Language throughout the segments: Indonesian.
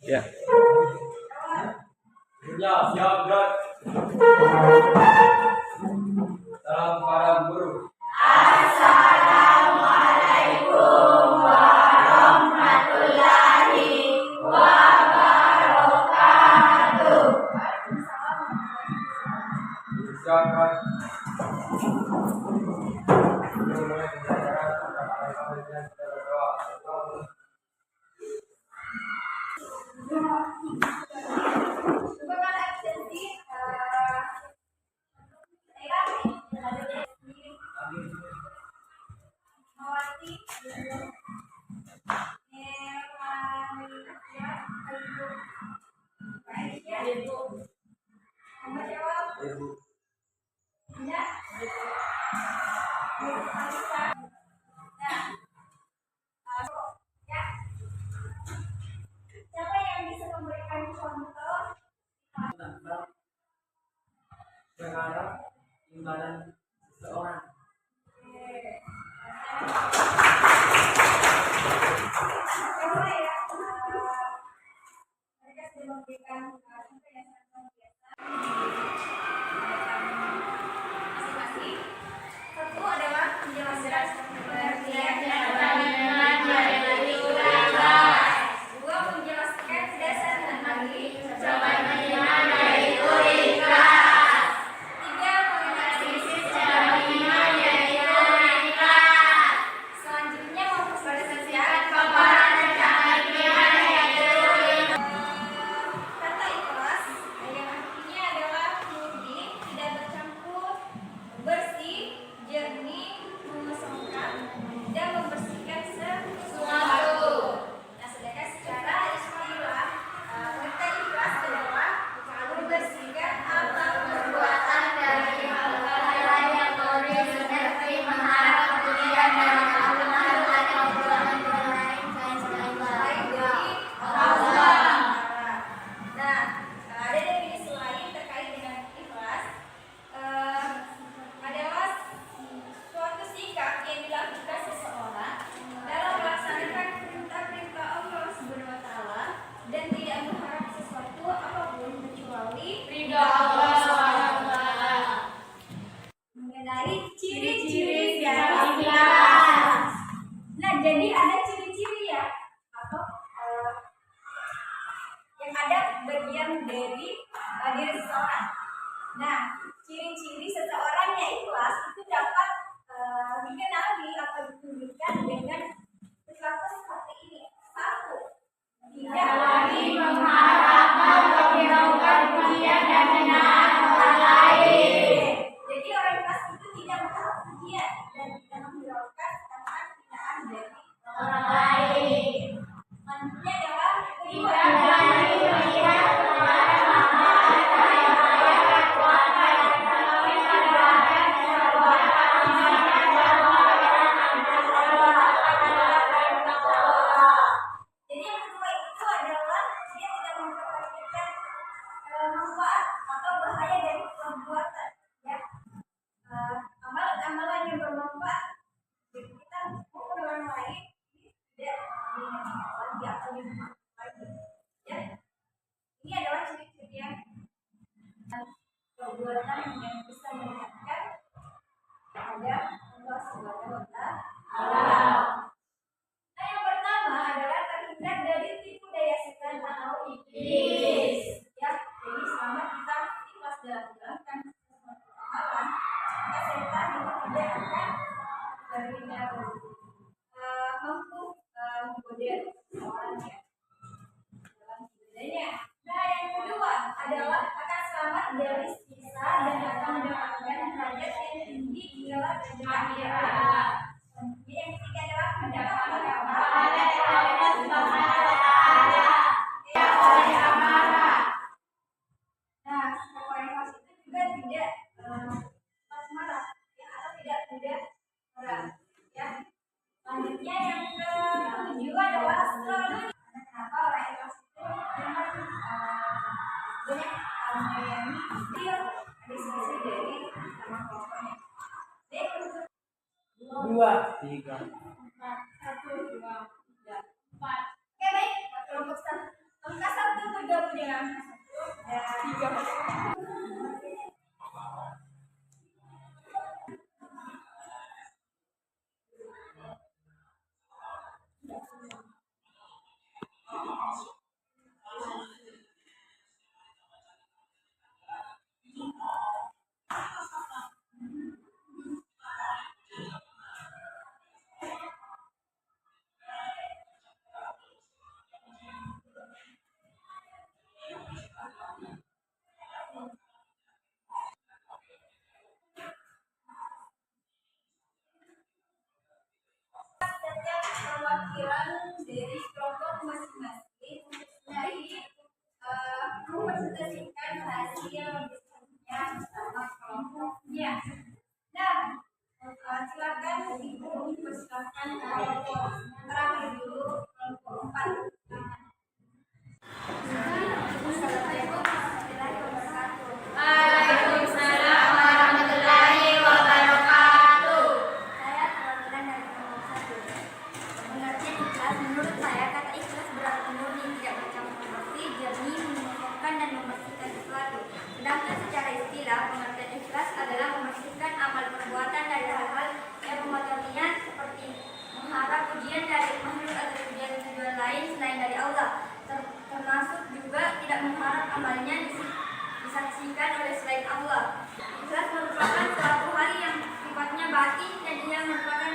Ya. Ya, siap, Dot. Salam para guru. Assalamualaikum warahmatullahi wabarakatuh. Silakan. Mulai pembelajaran pada kalian kita berdoa. Merupakan absensi Mawati siapa yang bisa memberikan contoh Sekarang timbalan seseorang. coba ya mereka sudah memberikan contoh yang sangat biasa masing-masing. Satu adalah menjelaskan pengertian dua menjelaskan dasar mengenali tiga menganalisis selanjutnya mempresentasikan kata ikhlas yang artinya adalah murni, tidak bercampur, bersih, jernih, mengosongkan, dan membersihkan sesuatu. Nah, sedangkan secara istilah kata ikhlas adalah membersihkan amal perbuatan dari hal-hal yang seperti mengharap kemudian dari selain dari Allah. Nah, ada definisi lain terkait dengan ikhlas adalah suatu sikap yang dilakukan seseorang dalam melaksanakan perintah-perintah Allah Subhanahu wa taala dan tidak berharap sesuatu apapun kecuali ridha Allah Subhanahu wa taala. Mengenai ciri-ciri ikhlas. Nah, jadi ada ciri-ciri ya atau yang ada bagian dari diri seseorang. Nah, ciri-ciri seseorang yang ikhlas itu dapat dikenali atau ditunjukkan dengan perilaku seperti ini. Satu, tidak lagi mengharap menghiraukan pujian dan hinaan orang lain. Jadi orang ikhlas itu tidak mengharap pujian dan tidak menghiraukan hinaan dari orang lain. Selanjutnya adalah tidak lagi melihat jadi yang kedua itu adalah dia tidak memperhatikan manfaat atau bahaya dari perbuatan, ya. Amalan-amalan yang bermanfaat bagi kita maupun orang lain tidak diingatkan lagi atau dimaafkan lagi, ya. Ini adalah ciri-ciri yang perbuatan yang bisa mengingatkan kepada Allah Subhanahu wa taala. Nah, yang pertama adalah terhindar dari tipu daya setan atau iblis. Ya, jadi selama kita ikhlas dalam menjalankan sesuatu amalan, maka setan itu tidak akan terhindar mampu menggoda seseorang ya dalam ibadahnya. Nah, yang kedua adalah akan selamat dari siksa dan akan mendapatkan derajat yang tinggi di dalam akhirat. Yang ketiga adalah mendapatkan pahala dari Allah Subhanahu wa taala. Nah, orang ikhlas itu juga tidak marah, ya, atau tidak mudah marah, ya. Selanjutnya yang ketujuh adalah selalu. Kenapa orang ikhlas itu banyak menyayangi dia diskusi dari sama kelompoknya. Dua, tiga. 1, 2, 3, 4. Oke, baik. Kelompok 1. yang tiga. Setiap perwakilan dari kelompok masing-masing dari mempresentasikan hasil bisnisnya bersama kelompoknya. Nah, silakan ibu persilakan kelompok terakhir dulu kelompok 4. Assalamualaikum warahmatullahi wabarakatuh. Waalaikumsalam warahmatullahi wabarakatuh. Saya perwakilan dari kelompok 1. Pengertian ikhlas menurut saya kata ikhlas berarti murni, tidak bercampur bersih, jernih, mengosongkan dan membersihkan sesuatu. Sedangkan secara istilah pengertian ikhlas adalah membersihkan amal perbuatan dari hal-hal yang mengotorinya seperti mengharap pujian dari makhluk atau tujuan lain selain dari Allah. Termasuk juga tidak mengharap amalnya disaksikan oleh selain Allah. Ikhlas merupakan suatu hal yang sifatnya batin dan ia merupakan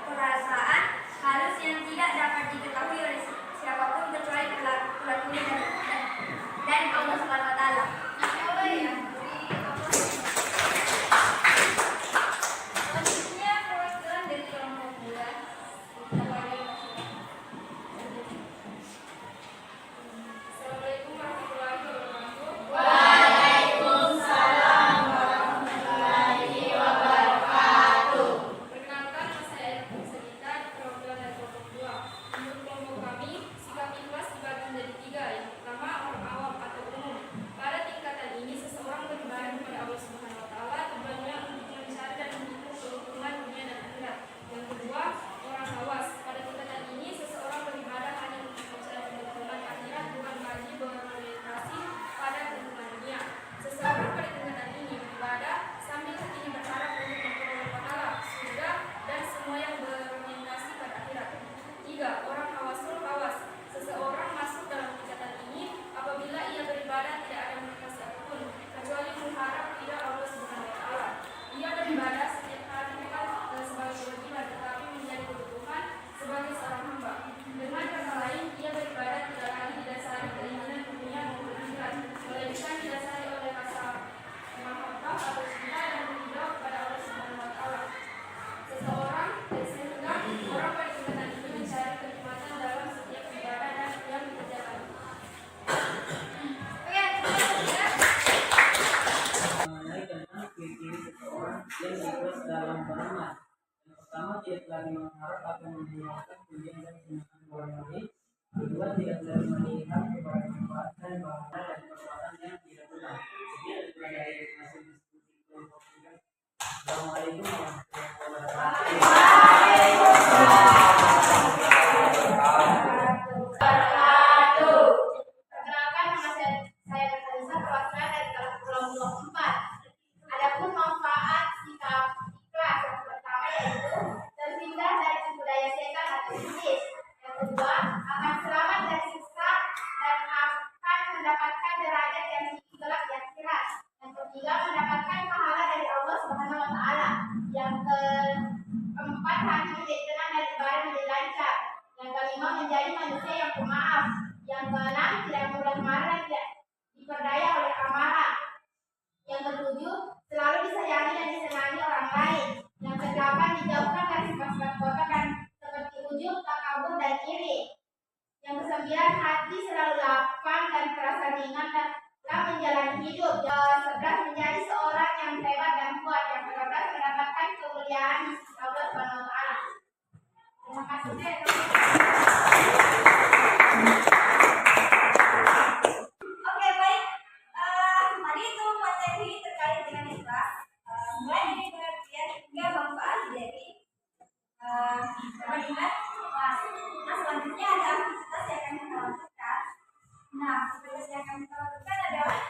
perasaan halus yang tidak dapat diketahui oleh siapapun kecuali pelakunya dan Allah Subhanahu wa taala. Selanjutnya perwakilan dari kelompok 2. Assalamualaikum warahmatullahi wabarakatuh. Waalaikumsalam warahmatullahi wabarakatuh. Perkenalkan, nama saya Ervin Sanita, perwakilan dari kelompok 2. Menurut kelompok kami, sikap ikhlas dibagi menjadi 3. Yang pertama, orang awam atau umum. Pada tingkatan ini, seseorang beribadah kepada Allah Subhanahu wa taala tujuannya untuk mencari dan menghitung keuntungan dunia dan akhirat. Yang kedua, orang khawas. Pada tingkatan ini, seseorang beribadah hanya untuk mencari keuntungan akhirat, bukan lagi berorientasi pada keuntungan dunia. Seseorang pada tingkatan ini beribadah sambil hatinya berharap untuk memperoleh pahala, surga, dan semua yang berorientasi pada akhirat. 3. Orang khawasul khawas. Seseorang masuk dalam tingkatan ini apabila ia beribadah tidak ada motivasi apapun kecuali mengharap ridha Allah Subhanahu wa taala. Ia beribadah setiap hari bukan sebagai kewajiban tetapi menjadi kebutuhan sebagai seorang hamba. Dengan kata lain, ia beribadah tidak lagi didasari keinginan dunia maupun akhirat, melainkan didasari oleh rasa mahabbah atau cinta dan ridha kepada Allah Subhanahu wa taala. Seseorang sehingga orang pada tingkatan ini mencari kenikmatan dalam setiap ibadah dan yang dikerjakan. Mengenai tentang ciri-ciri seseorang yang ikhlas dalam beramal. Yang pertama, tidak lagi mengharap atau mengharapkan pujian dan kesenangan orang lain. Kedua, tidak lagi melihat kepada manfaat dan bahaya dari perbuatan yang tidak benar. Sekian dari hasil diskusi kelompok 3. Assalamualaikum warahmatullahi wabarakatuh. Perkenalkan, nama saya Nurhaliza, perwakilan dari kelompok 4. Adapun manfaat sikap ikhlas yang pertama yaitu terhindar dari tipu daya setan atau iblis. Yang kedua, akan selamat dari siksa dan akan mendapatkan derajat yang tinggi kelak di akhirat. Yang ketiga, mendapatkan pahala dari Allah Subhanahu wa taala. Yang keempat, hati menjadi tenang dan ibadah menjadi lancar. Yang kelima, menjadi manusia yang pemaaf. Yang keenam, tidak mudah marah dan tidak diperdaya oleh amarah. Yang ketujuh, selalu disayangi dan disenangi orang lain. Yang kedelapan, dijauhkan dari sifat-sifat kotor dan seperti ujub, takabur, dan iri. Yang kesembilan, hati selalu lapang dan terasa ringan dalam menjalani hidup. Yang 11, menjadi seorang yang hebat dan kuat. Yang 12, mendapatkan kemuliaan di sisi Allah Subhanahu wa taala. Terima kasih. Oke, baik. Tadi itu materi terkait dengan ikhlas, mulai dari pengertian hingga manfaat dari perbandingan ikhlas. Nah, selanjutnya ada aktivitas yang akan kita lakukan. Nah, tugas yang kami lakukan adalah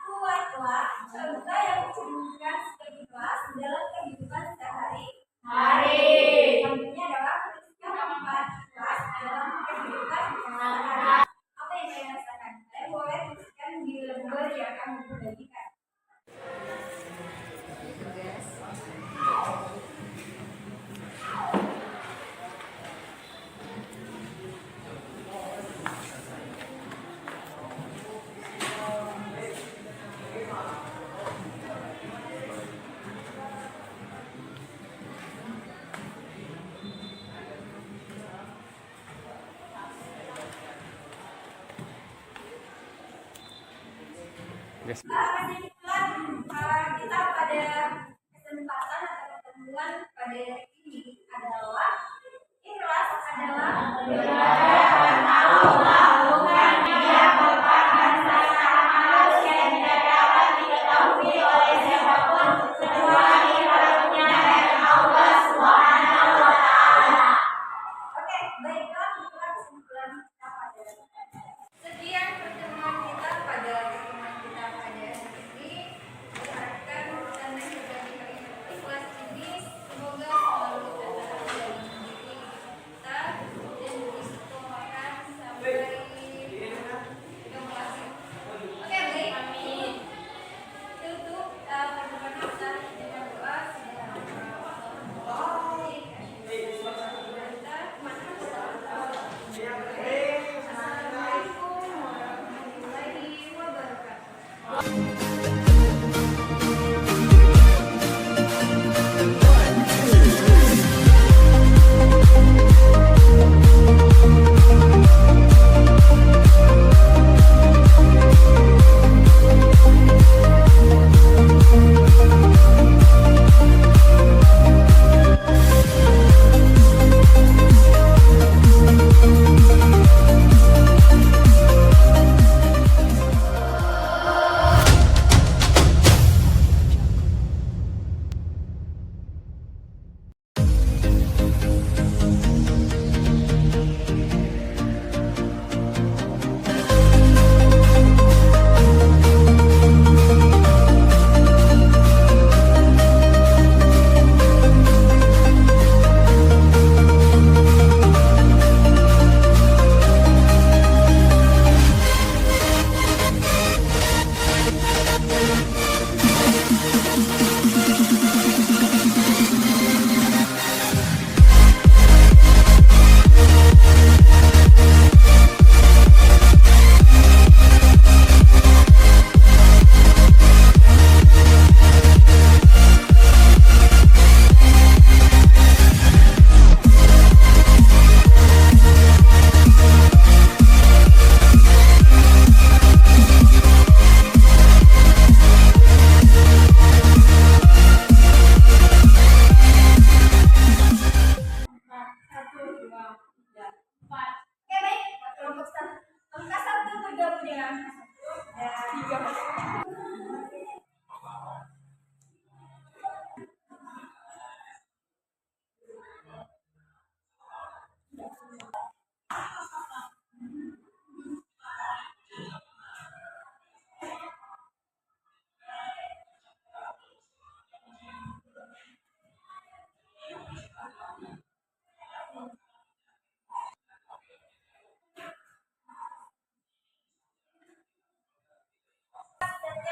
buatlah contoh yang mencerminkan sebagai kelas dalam kehidupan sehari-hari. Contohnya adalah menuliskan 4 kelas dalam kehidupan sehari-hari. Apa yang saya rasakan? Saya boleh tuliskan di lembar yang kami bagikan. Yes. Kita pada kesempatan atau pertemuan pada ini adalah ikhlas adalah Oke, baiklah itulah kesimpulan kita pada sekian pertemuan kita pada hari ini. Diharapkan dan berbagi ikhlas ini semoga selalu tertanam dalam diri kita dan diistiqomahkan sampai yang pasti. Oke, baik. Tutup pertemuan kita dengan doa. Assalamualaikum warahmatullahi wabarakatuh. Satu, dua, tiga, empat. Oke, baik. Kelompok satu. Angka 1 bergabung dengan angka 1 dan 3.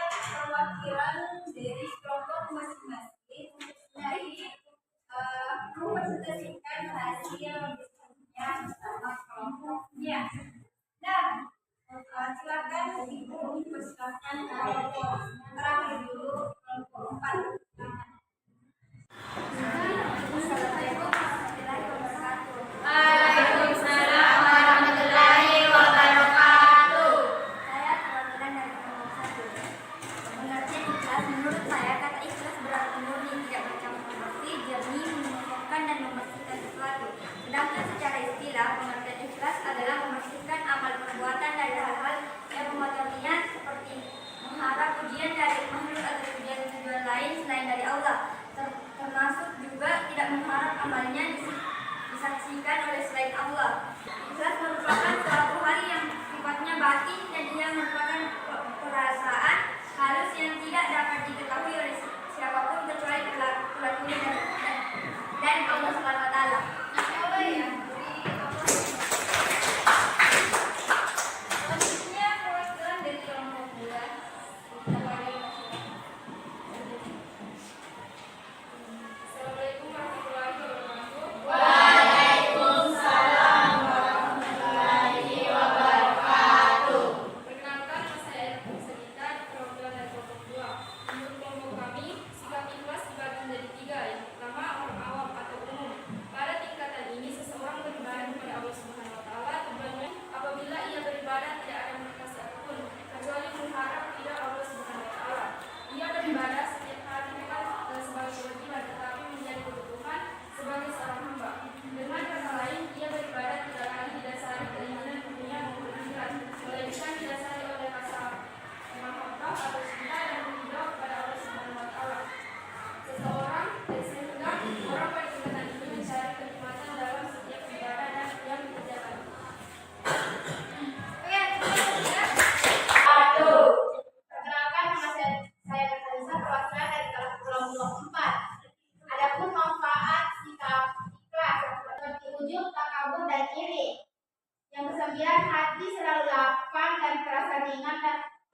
9, hati selalu lapang dan terasa ringan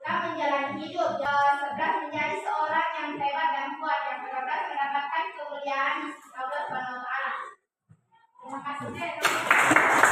dalam menjalani hidup. 11, menjadi seorang yang hebat dan kuat. Yang 12, mendapatkan kemuliaan di sisi Allah Subhanahu wa taala. Terima kasih.